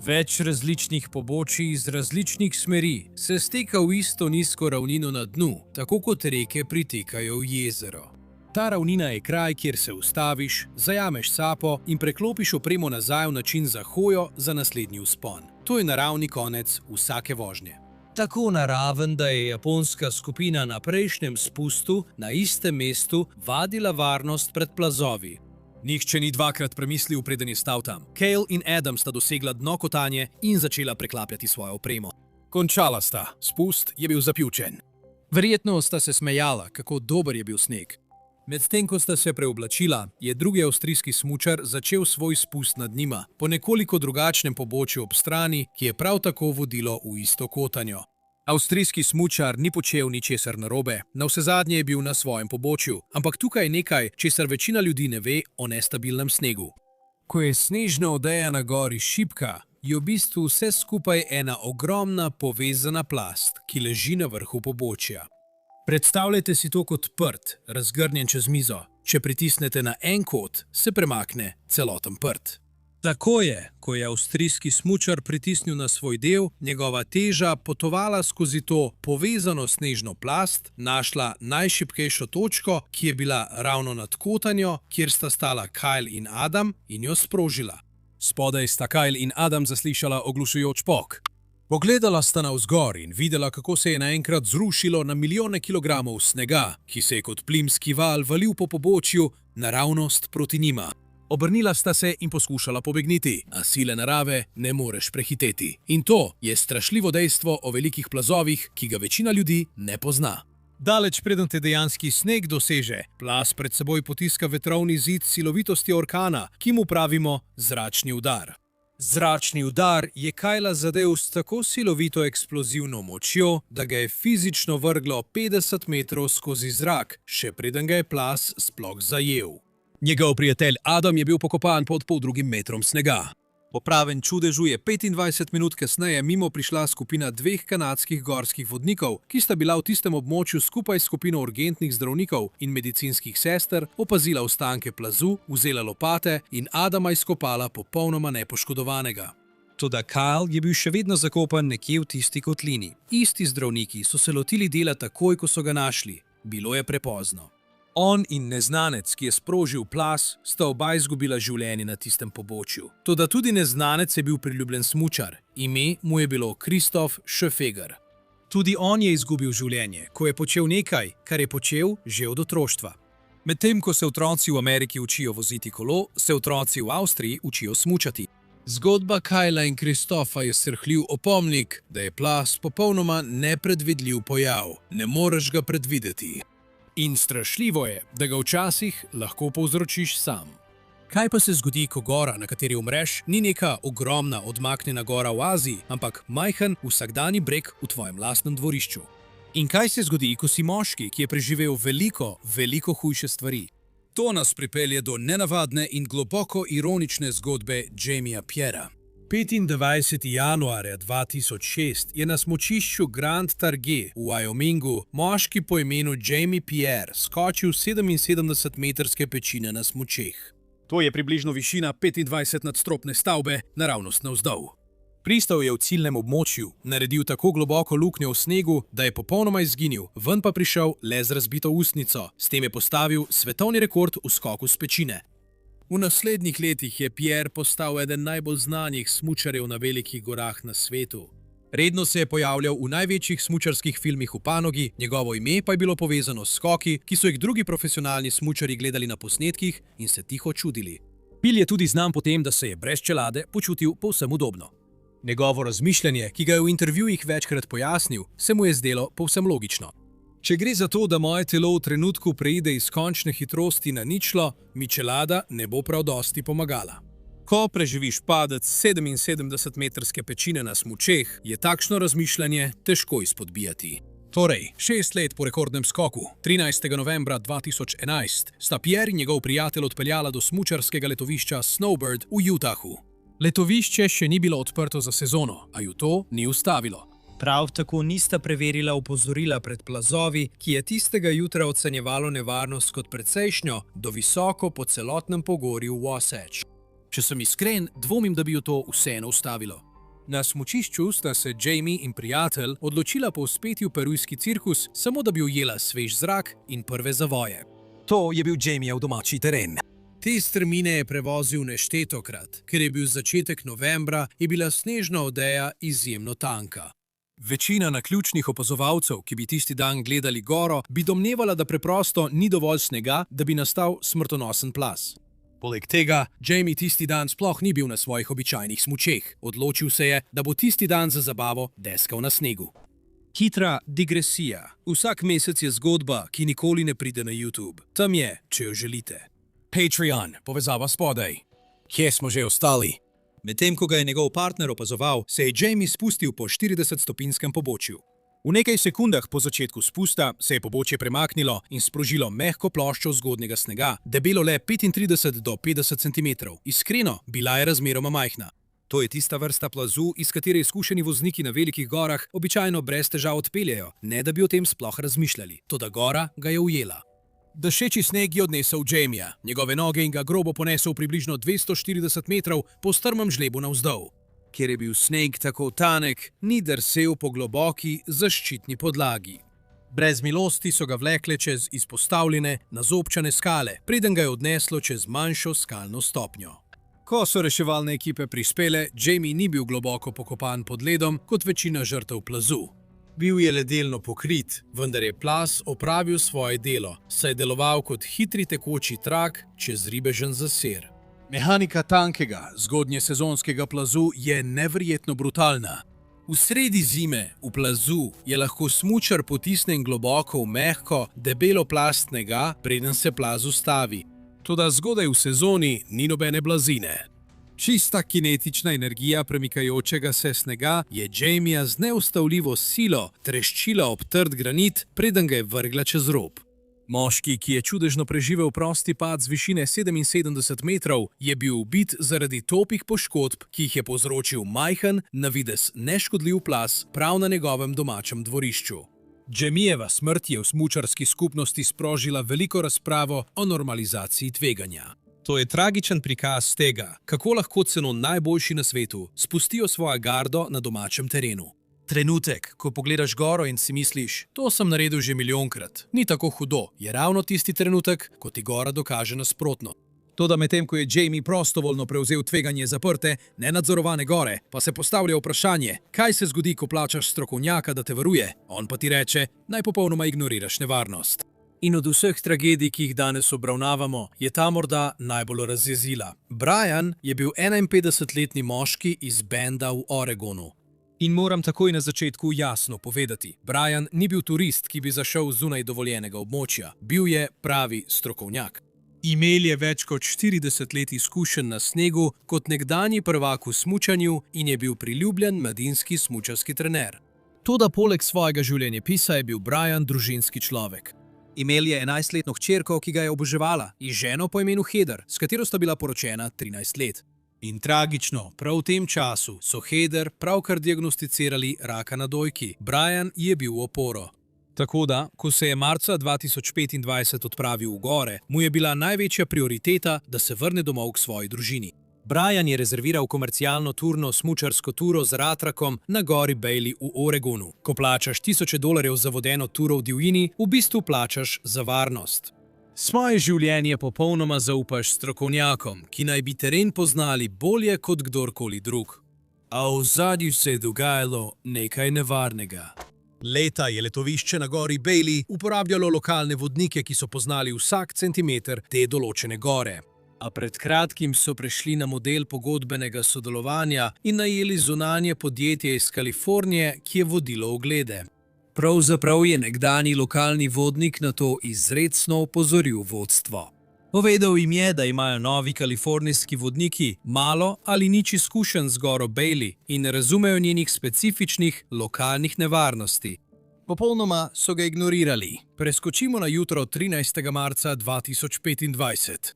Več različnih pobočij iz različnih smeri se steka v isto nizko ravnino na dnu, tako kot reke pritekajo v jezero. Ta ravnina je kraj, kjer se ustaviš, zajameš sapo in preklopiš opremo nazaj v način za hojo za naslednji vzpon. To je naravni konec vsake vožnje. Tako naraven, da je japonska skupina na prejšnjem spustu na istem mestu vadila varnost pred plazovi. Nihče ni dvakrat premislil, preden je stal tam. Kyle in Adam sta dosegla dno kotanje in začela preklapljati svojo opremo. Končala sta, spust je bil zapljučen. Verjetno sta se smejala, kako dober je bil sneg. Medtem ko sta se preoblačila, je drugi avstrijski smučar začel svoj spust nad njima, po nekoliko drugačnem pobočju ob strani, ki je prav tako vodilo v isto kotanjo. Avstrijski smučar ni počel ničesar narobe, navsezadnje je bil na svojem pobočju, ampak tukaj je nekaj, česar večina ljudi ne ve o nestabilnem snegu. Ko je snežna odeja na gori šibka, je v bistvu vse skupaj ena ogromna povezana plast, ki leži na vrhu pobočja. Predstavljajte si to kot prt, razgrnjen čez mizo. Če pritisnete na en kot, se premakne celoten prt. Tako je, ko je avstrijski smučar pritisnil na svoj del, njegova teža potovala skozi to povezano snežno plast, našla najšibkejšo točko, ki je bila ravno nad kotanjo, kjer sta stala Kyle in Adam, in jo sprožila. Spodaj sta Kyle in Adam zaslišala oglušujoč pok. Pogledala sta navzgor in videla, kako se je naenkrat zrušilo na milijone kilogramov snega, ki se je kot plimski val valil po pobočju naravnost proti njima. Obrnila sta se in poskušala pobegniti, a sile narave ne moreš prehiteti. In to je strašljivo dejstvo o velikih plazovih, ki ga večina ljudi ne pozna. Daleč preden te dejanski sneg doseže, plaz pred seboj potiska vetrovni zid silovitosti orkana, ki mu pravimo zračni udar. Zračni udar je Kyla zadel s tako silovito eksplozivno močjo, da ga je fizično vrglo 50 metrov skozi zrak, še preden ga je plaz sploh zajel. Njegov prijatelj Adam je bil pokopan pod poldrugim metrom snega. Po pravem čudežu je 25 minut kasneje mimo prišla skupina dveh kanadskih gorskih vodnikov, ki sta bila v tistem območju skupaj s skupino urgentnih zdravnikov in medicinskih sester, opazila ostanke plazu, vzela lopate in Adama izkopala popolnoma nepoškodovanega. Toda Kyle je bil še vedno zakopan nekje v tisti kotlini. Isti zdravniki so se lotili dela takoj, ko so ga našli. Bilo je prepozno. On in neznanec, ki je sprožil plaz, sta oba izgubila življenje na tistem pobočju. Toda tudi neznanec je bil priljubljen smučar. Ime mu je bilo Christoph Scheffeger. Tudi on je izgubil življenje, ko je počel nekaj, kar je počel že od otroštva. Medtem ko se otroci v Ameriki učijo voziti kolo, se otroci v Avstriji učijo smučati. Zgodba Kyla in Christopha je srhljiv opomnik, da je plaz popolnoma nepredvidljiv pojav. Ne moreš ga predvideti. In strašljivo je, da ga včasih lahko povzročiš sam. Kaj pa se zgodi, ko gora, na kateri umreš, ni neka ogromna odmaknjena gora v Aziji, ampak majhen vsakdanji breg v tvojem lastnem dvorišču? In kaj se zgodi, ko si moški, ki je preživel veliko hujše stvari? To nas pripelje do nenavadne in globoko ironične zgodbe Jamiea Pierra. 25. januarja 2006 je na smučišču Grand Targhee v Wyomingu moški po imenu Jamie Pierre skočil 77-metrske pečine na smučeh. To je približno višina 25 nadstropne stavbe naravnost navzdol. Pristal je v ciljnem območju, naredil tako globoko luknjo v snegu, da je popolnoma izginil, ven pa prišel le z razbito ustnico. S tem je postavil svetovni rekord v skoku s pečine. V naslednjih letih je Pierre postal eden najbolj znanih smučarjev na velikih gorah na svetu. Redno se je pojavljal v največjih smučarskih filmih v panogi, njegovo ime pa je bilo povezano s skoki, ki so jih drugi profesionalni smučarji gledali na posnetkih in se tiho čudili. Pil je tudi znan po tem, da se je brez čelade počutil povsem udobno. Njegovo razmišljanje, ki ga je v intervjujih večkrat pojasnil, se mu je zdelo povsem logično. Če gre za to, da moje telo v trenutku preide iz končne hitrosti na ničlo, mi čelada ne bo prav dosti pomagala. Ko preživiš padec 77-metrske pečine na smučeh, je takšno razmišljanje težko izpodbijati. Torej, 6 let po rekordnem skoku, 13. novembra 2011, sta Pierre in njegov prijatelj odpeljala do smučarskega letovišča Snowbird v Utahu. Letovišče še ni bilo odprto za sezono, a ju to ni ustavilo. Prav tako nista preverila opozorila pred plazovi, ki je tistega jutra ocenjevalo nevarnost kot precejšnjo do visoko po celotnem pogorju Wasatch. Če sem iskren, dvomim, da bi ju to vseeno ustavilo. Na smučišču sta se Jamie in prijatelj odločila povzpeti v perujski cirkus, samo da bi ujela svež zrak in prve zavoje. To je bil Jamiejev domači teren. Te strmine je prevozil neštetokrat, ker je bil začetek novembra, je bila snežna odeja izjemno tanka. Večina naključnih opazovalcev, ki bi tisti dan gledali goro, bi domnevala, da preprosto ni dovolj snega, da bi nastal smrtonosen plaz. Poleg tega, Jamie tisti dan sploh ni bil na svojih običajnih smučeh. Odločil se je, da bo tisti dan za zabavo deskal na snegu. Hitra digresija. Vsak mesec je zgodba, ki nikoli ne pride na YouTube. Tam je, če jo želite. Patreon, povezava spodaj. Kje smo že ostali? Medtem ko ga je njegov partner opazoval, se je Jamie spustil po 40-stopinskem pobočju. V nekaj sekundah po začetku spusta se je pobočje premaknilo in sprožilo mehko ploščo zgodnjega snega, debelo le 35 do 50 cm. Iskreno, bila je razmeroma majhna. To je tista vrsta plazu, iz katere izkušeni vozniki na velikih gorah običajno brez težav odpeljejo, ne da bi o tem sploh razmišljali. Toda gora ga je ujela. Dašeči sneg je odnesel Jamieja, njegove noge in ga grobo ponesel približno 240 metrov po strmem žlebu navzdol. Ker je bil sneg tako tanek, ni drsel po globoki zaščitni podlagi. Brez milosti so ga vlekle čez izpostavljene, nazobčane skale, preden ga je odneslo čez manjšo skalno stopnjo. Ko so reševalne ekipe prispele, Jamie ni bil globoko pokopan pod ledom kot večina žrtev plazu. Bil je le delno pokrit, vendar je plaz opravil svoje delo, saj je deloval kot hitri tekoči trak čez ribežen zaser. Mehanika tankega, zgodnjesezonskega plazu je neverjetno brutalna. V sredi zime, v plazu, je lahko smučar potisnen globoko v mehko, debelo plast snega, preden se plaz ustavi. Toda zgodaj v sezoni ni nobene blazine. Čista kinetična energija premikajočega se snega je Jamieja z neustavljivo silo treščila ob trd granit, preden ga je vrgla čez rob. Moški, ki je čudežno preživel prosti pad z višine 77 metrov, je bil ubit zaradi topih poškodb, ki jih je povzročil majhen, na videz neškodljiv plaz prav na njegovem domačem dvorišču. Jamiejeva smrt je v smučarski skupnosti sprožila veliko razpravo o normalizaciji tveganja. To je tragičen prikaz tega, kako lahko celo najboljši na svetu spustijo svojo gardo na domačem terenu. Trenutek, ko pogledaš goro in si misliš, to sem naredil že milijonkrat, ni tako hudo, je ravno tisti trenutek, ko ti gora dokaže nasprotno. Toda medtem, ko je Jamie prostovoljno prevzel tveganje zaprte, nenadzorovane gore, pa se postavlja vprašanje, kaj se zgodi, ko plačaš strokovnjaka, da te varuje, on pa ti reče, naj popolnoma ignoriraš nevarnost. In od vseh tragedij, ki jih danes obravnavamo, je ta morda najbolj razjezila. Brian je bil 51-letni moški iz Benda v Oregonu. In moram takoj na začetku jasno povedati, Brian ni bil turist, ki bi zašel zunaj dovoljenega območja. Bil je pravi strokovnjak. Imel je več kot 40 let izkušenj na snegu kot nekdanji prvak v smučanju in je bil priljubljen mladinski smučarski trener. Toda poleg svojega življenjepisa je bil Brian družinski človek. Imel je 11-letno hčerko, ki ga je oboževala, in ženo po imenu Heather, s katero sta bila poročena 13 let. In tragično, prav v tem času so Heather pravkar diagnosticirali raka na dojki. Brian je bil v oporo. Tako da, ko se je marca 2025 odpravil v gore, mu je bila največja prioriteta, da se vrne domov k svoji družini. Brian je rezerviral komercialno turno smučarsko turo z ratrakom na gori Bailey v Oregonu. Ko plačaš $1000 za vodeno turo v divjini, v bistvu plačaš za varnost. Svoje življenje popolnoma zaupaš strokovnjakom, ki naj bi teren poznali bolje kot kdorkoli drug. A v ozadju se je dogajalo nekaj nevarnega. Leta je letovišče na gori Bailey uporabljalo lokalne vodnike, ki so poznali vsak centimeter te določene gore. A pred kratkim so prešli na model pogodbenega sodelovanja in najeli zunanje podjetje iz Kalifornije, ki je vodilo oglede. Pravzaprav je nekdanji lokalni vodnik na to izrecno opozoril vodstvo. Povedal jim je, da imajo novi kalifornijski vodniki malo ali nič izkušenj z goro Bailey in ne razumejo njenih specifičnih lokalnih nevarnosti. Popolnoma so ga ignorirali. Preskočimo na jutro 13. marca 2025.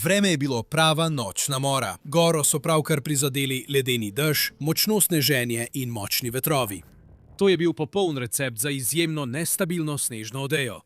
Vreme je bilo prava nočna mora. Goro so pravkar prizadeli ledeni dež, močno sneženje in močni vetrovi. To je bil popoln recept za izjemno nestabilno snežno odejo.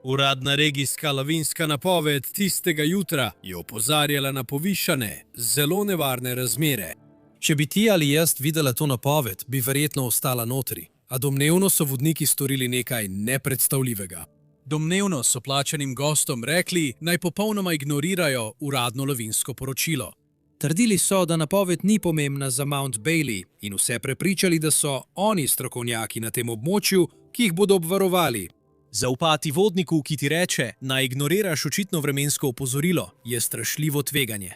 Uradna regijska lavinska napoved tistega jutra je opozarjala na povišane, zelo nevarne razmere. Če bi ti ali jaz videla to napoved, bi verjetno ostala notri, a domnevno so vodniki storili nekaj nepredstavljivega. Domnevno so plačanim gostom rekli, naj popolnoma ignorirajo uradno lavinsko poročilo. Trdili so, da napoved ni pomembna za Mount Bailey in vse prepričali, da so oni strokovnjaki na tem območju, ki jih bodo obvarovali. Zaupati vodniku, ki ti reče, naj ignoriraš očitno vremensko opozorilo, je strašljivo tveganje.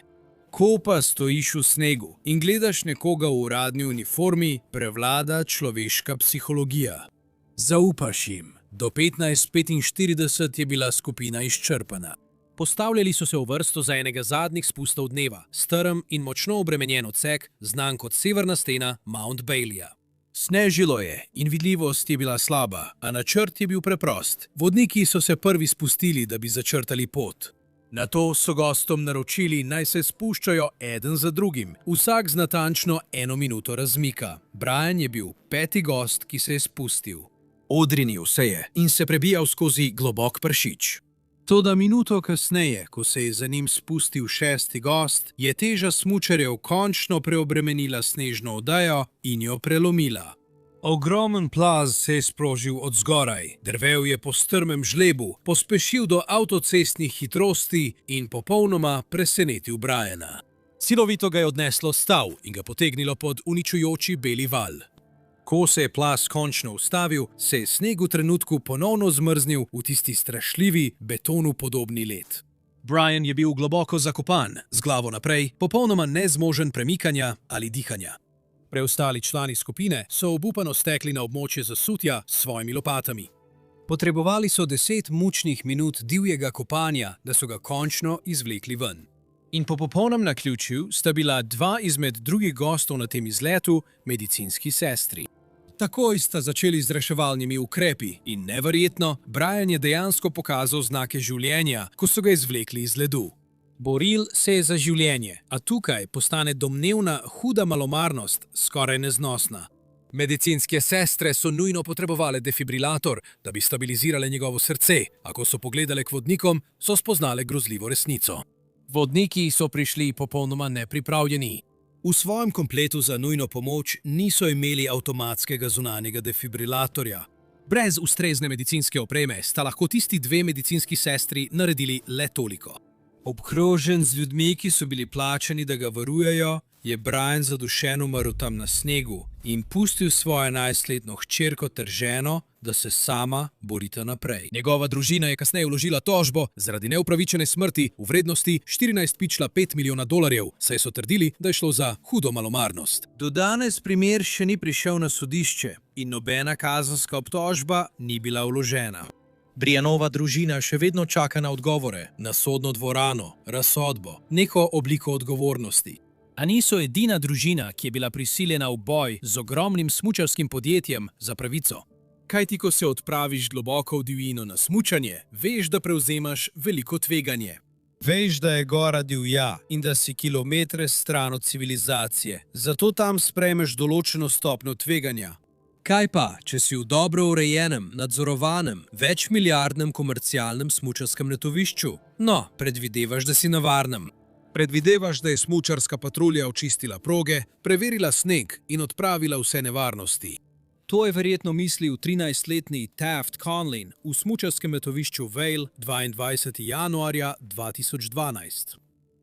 Ko pa stojiš v snegu in gledaš nekoga v uradni uniformi, prevlada človeška psihologija. Zaupaš jim. Do 15:45 je bila skupina izčrpana. Postavljali so se v vrsto za enega zadnjih spustov dneva, strm in močno obremenjen odsek, znan kot severna stena Mount Baileyja. Snežilo je in vidljivost je bila slaba, a načrt je bil preprost. Vodniki so se prvi spustili, da bi začrtali pot. Nato so gostom naročili, naj se spuščajo eden za drugim, vsak z natančno 1 minuto razmika. Brian je bil 5. gost, ki se je spustil. Odrinil se je in se prebijal skozi globok pršič. Toda minuto kasneje, ko se je za njim spustil 6. gost, je teža smučarjev končno preobremenila snežno odejo in jo prelomila. Ogromen plaz se je sprožil od zgoraj, drvel je po strmem žlebu, pospešil do avtocestnih hitrosti in popolnoma presenetil Briana. Silovito ga je odneslo s tal in ga potegnilo pod uničujoči beli val. Ko se je plaz končno ustavil, se je sneg v trenutku ponovno zmrznil v tisti strašljivi, betonu podobni led. Brian je bil globoko zakopan, z glavo naprej, popolnoma nezmožen premikanja ali dihanja. Preostali člani skupine so obupano stekli na območje zasutja s svojimi lopatami. Potrebovali so 10 mučnih minut divjega kopanja, da so ga končno izvlekli ven. In po popolnem naključju sta bila 2 izmed drugih gostov na tem izletu medicinski sestri. Takoj sta začeli z reševalnimi ukrepi in neverjetno, Brian je dejansko pokazal znake življenja, ko so ga izvlekli iz ledu. Boril se je za življenje, a tukaj postane domnevna huda malomarnost skoraj neznosna. Medicinske sestre so nujno potrebovale defibrilator, da bi stabilizirale njegovo srce, a ko so pogledale k vodnikom, so spoznale grozljivo resnico. Vodniki so prišli popolnoma nepripravljeni. V svojem kompletu za nujno pomoč niso imeli avtomatskega zunanjega defibrilatorja. Brez ustrezne medicinske opreme sta lahko tisti dve medicinski sestri naredili le toliko. Obkrožen z ljudmi, ki so bili plačani, da ga varujejo, je Brian zadušen umrl tam na snegu in pustil svojo 11-letno hčerko ter ženo, da se sama borita naprej. Njegova družina je kasneje vložila tožbo zaradi neupravičene smrti v vrednosti 14,5 milijona dolarjev, saj so trdili, da je šlo za hudo malomarnost. Do danes primer še ni prišel na sodišče in nobena kazenska obtožba ni bila vložena. Brianova družina še vedno čaka na odgovore, na sodno dvorano, razsodbo, neko obliko odgovornosti. A niso edina družina, ki je bila prisiljena v boj z ogromnim smučarskim podjetjem za pravico. Kaj ti, ko se odpraviš globoko v divjino na smučanje, veš, da prevzemaš veliko tveganje. Veš, da je gora divja in da si kilometre stran od civilizacije, zato tam sprejmeš določeno stopnjo tveganja. Kaj pa, če si v dobro urejenem, nadzorovanem, večmilijardnem komercialnem smučarskem letovišču? No, predvidevaš, da si na varnem. Predvidevaš, da je smučarska patrulja očistila proge, preverila sneg in odpravila vse nevarnosti. To je verjetno mislil 13-letni Taft Conlin v smučarskem letovišču Vail 22. januarja 2012.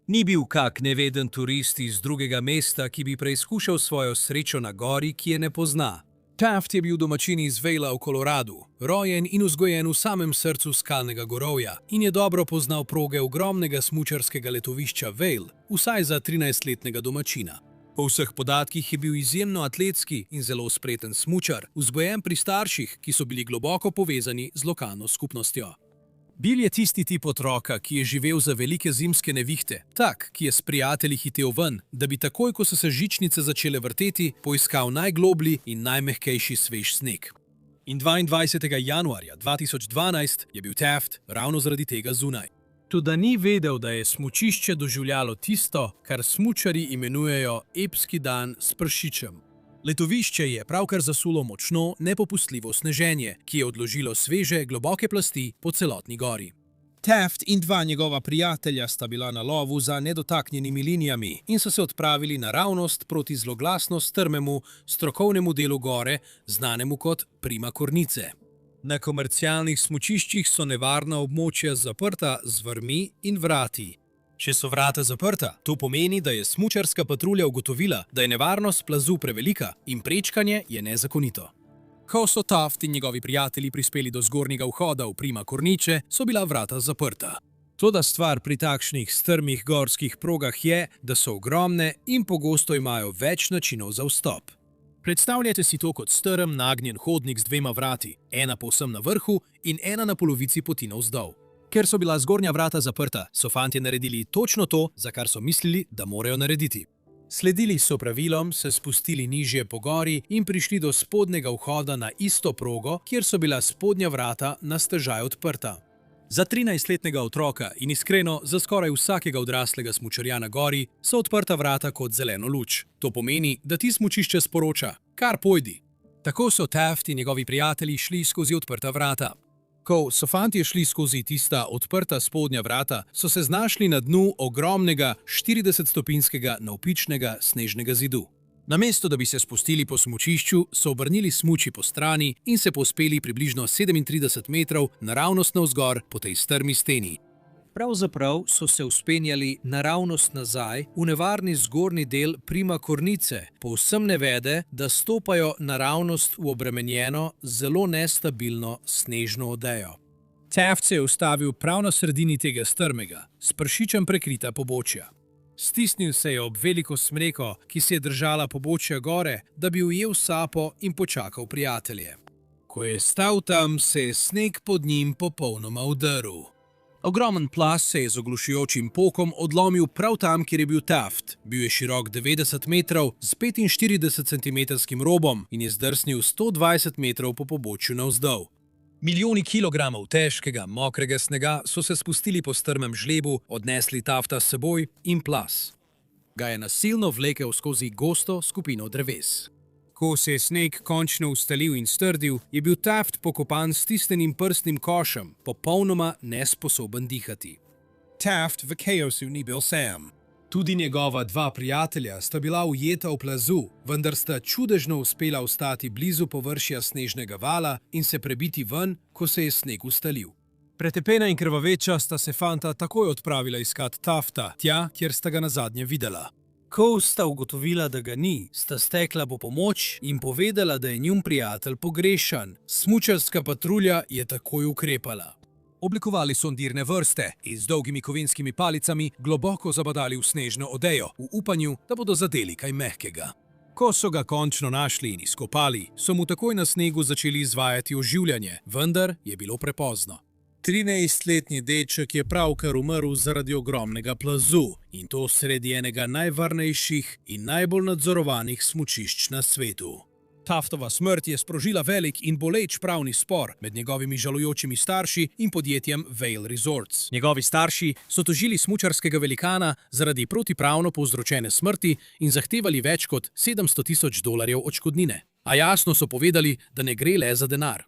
Ni bil kak neveden turist iz drugega mesta, ki bi preizkušal svojo srečo na gori, ki je ne pozna. Taft je bil domačin iz Vaila v Koloradu, rojen in vzgojen v samem srcu skalnega gorovja in je dobro poznal proge ogromnega smučarskega letovišča Vail, vsaj za 13-letnega domačina. Po vseh podatkih je bil izjemno atletski in zelo spreten smučar, vzgojen pri starših, ki so bili globoko povezani z lokalno skupnostjo. Bill je tisti tip otroka, ki je živel za velike zimske nevihte, tak, ki je s prijatelji hitel ven, da bi takoj, ko so se žičnice začele vrteti, poiskal najgloblji in najmehkejši svež sneg. In 22. januarja 2012 je bil Taft ravno zaradi tega zunaj. Toda ni vedel, da je smučišče doživljalo tisto, kar smučarji imenujejo epski dan s pršičem. Letovišče je pravkar zasulo močno, nepopustljivo sneženje, ki je odložilo sveže, globoke plasti po celotni gori. Taft in dva njegova prijatelja sta bila na lovu za nedotaknjenimi linijami in so se odpravili naravnost proti zloglasno strmemu, strokovnemu delu gore, znanemu kot Prima Kornice. Na komercialnih smučiščih so nevarna območja zaprta z vrvmi in vrati. Če so vrata zaprta, to pomeni, da je smučarska patrulja ugotovila, da je nevarnost plazu prevelika in prečkanje je nezakonito. Ko so Taft in njegovi prijatelji prispeli do zgornjega vhoda v Prima Kornice, so bila vrata zaprta. Toda stvar pri takšnih strmih gorskih progah je, da so ogromne in pogosto imajo več načinov za vstop. Predstavljajte si to kot strm, nagnjen hodnik z dvema vrati, ena povsem na vrhu in ena na polovici poti navzdol. Ker so bila zgornja vrata zaprta, so fantje naredili točno to, za kar so mislili, da morajo narediti. Sledili so pravilom, se spustili nižje po gori in prišli do spodnjega vhoda na isto progo, kjer so bila spodnja vrata na stežaj odprta. Za 13-letnega otroka in iskreno za skoraj vsakega odraslega smučarja na gori so odprta vrata kot zeleno luč. To pomeni, da ti smučišče sporoča, kar pojdi. Tako so Taft in njegovi prijatelji šli skozi odprta vrata. Ko so fantje šli skozi tista odprta spodnja vrata, so se znašli na dnu ogromnega 40-stopinjskega navpičnega snežnega zidu. Namesto da bi se spustili po smučišču, so obrnili smuči po strani in se povzpeli približno 37 metrov naravnost navzgor po tej strmi steni. Pravzaprav so se vzpenjali naravnost nazaj v nevarni zgornji del Prima Kornice, povsem ne vede, da stopajo naravnost v obremenjeno, zelo nestabilno snežno odejo. Taft se je ustavil prav na sredini tega strmega, s pršičem prekrita pobočja. Stisnil se je ob veliko smreko, ki se je držala pobočja gore, da bi ujel sapo in počakal prijatelje. Ko je stal tam, se je sneg pod njim popolnoma udrl. Ogromen plaz se je z oglušujočim pokom odlomil prav tam, kjer je bil Taft. Bil je širok 90 metrov z 45 centimetrskim robom in je zdrsnil 120 metrov po pobočju navzdol. Milijoni kilogramov težkega, mokrega snega so se spustili po strmem žlebu, odnesli Tafta s seboj in plaz ga je nasilno vlekel skozi gosto skupino dreves. Ko se je sneg končno ustalil in strdil, je bil Taft pokopan s stisnjenim prstnim košem, popolnoma nesposoben dihati. Taft v kaosu ni bil sam. Tudi njegova dva prijatelja sta bila ujeta v plazu, vendar sta čudežno uspela ostati blizu površja snežnega vala in se prebiti ven, ko se je sneg ustalil. Pretepena in krvaveča sta se fanta takoj odpravila iskat Tafta, tja, kjer sta ga nazadnje videla. Ko sta ugotovila, da ga ni, sta stekla po pomoč in povedala, da je njun prijatelj pogrešan. Smučarska patrulja je takoj ukrepala. Oblikovali sondirne vrste in z dolgimi kovinskimi palicami globoko zabadali v snežno odejo, v upanju, da bodo zadeli kaj mehkega. Ko so ga končno našli in izkopali, so mu takoj na snegu začeli izvajati oživljanje, vendar je bilo prepozno. 13-letni deček je pravkar umrl zaradi ogromnega plazu in to sredi enega najvarnejših in najbolj nadzorovanih smučišč na svetu. Taftova smrt je sprožila velik in boleč pravni spor med njegovimi žalujočimi starši in podjetjem Vail Resorts. Njegovi starši so tožili smučarskega velikana zaradi protipravno povzročene smrti in zahtevali več kot $700,000 odškodnine. A jasno so povedali, da ne gre le za denar.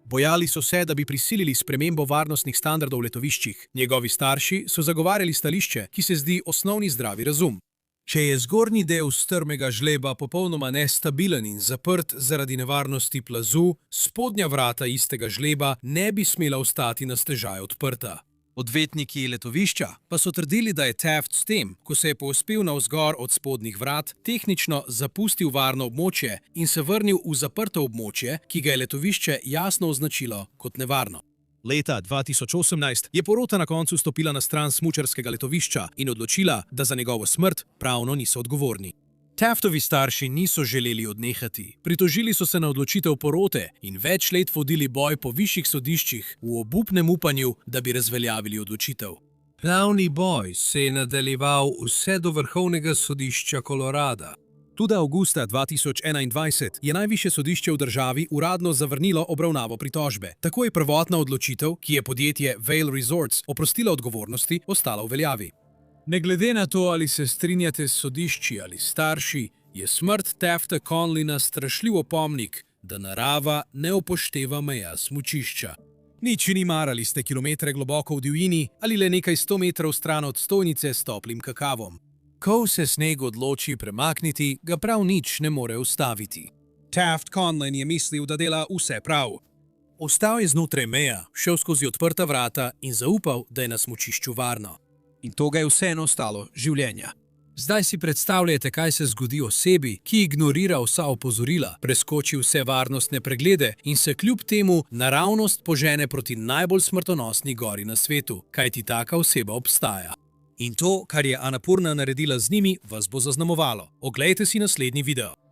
Bojali so se, da bi prisilili spremembo varnostnih standardov v letoviščih. Njegovi starši so zagovarjali stališče, ki se zdi osnovni zdravi razum. Če je zgornji del strmega žleba popolnoma nestabilen in zaprt zaradi nevarnosti plazu, spodnja vrata istega žleba ne bi smela ostati na stežaj odprta. Odvetniki letovišča pa so trdili, da je Taft s tem, ko se je povzpel navzgor od spodnjih vrat, tehnično zapustil varno območje in se vrnil v zaprto območje, ki ga je letovišče jasno označilo kot nevarno. Leta 2018 je porota na koncu stopila na stran smučarskega letovišča in odločila, da za njegovo smrt pravno niso odgovorni. Taftovi starši niso želeli odnehati. Pritožili so se na odločitev porote in več let vodili boj po višjih sodiščih v obupnem upanju, da bi razveljavili odločitev. Glavni boj se je nadaljeval vse do vrhovnega sodišča Kolorada. Tudi avgusta 2021 je najvišje sodišče v državi uradno zavrnilo obravnavo pritožbe. Tako je prvotna odločitev, ki je podjetje Vail Resorts oprostila odgovornosti, ostala v veljavi. Ne glede na to, ali se strinjate s sodišči ali starši, je smrt Tafta Conleyna strašljiv opomnik, da narava ne upošteva meja smučišča. Nič ni mar, ali ste kilometre globoko v divjini ali le nekaj 100 metrov stran od stojnice s toplim kakavom. Ko se sneg odloči premakniti, ga prav nič ne more ustaviti. Taft Conley je mislil, da dela vse prav. Ostal je znotraj meja, šel skozi odprta vrata in zaupal, da je na smučišču varno. In to ga je vseeno stalo življenja. Zdaj si predstavljate, kaj se zgodi osebi, ki ignorira vsa opozorila, preskoči vse varnostne preglede in se kljub temu naravnost požene proti najbolj smrtonosni gori na svetu, kajti taka oseba obstaja. In to, kar je Annapurna naredila z njimi, vas bo zaznamovalo. Oglejte si naslednji video.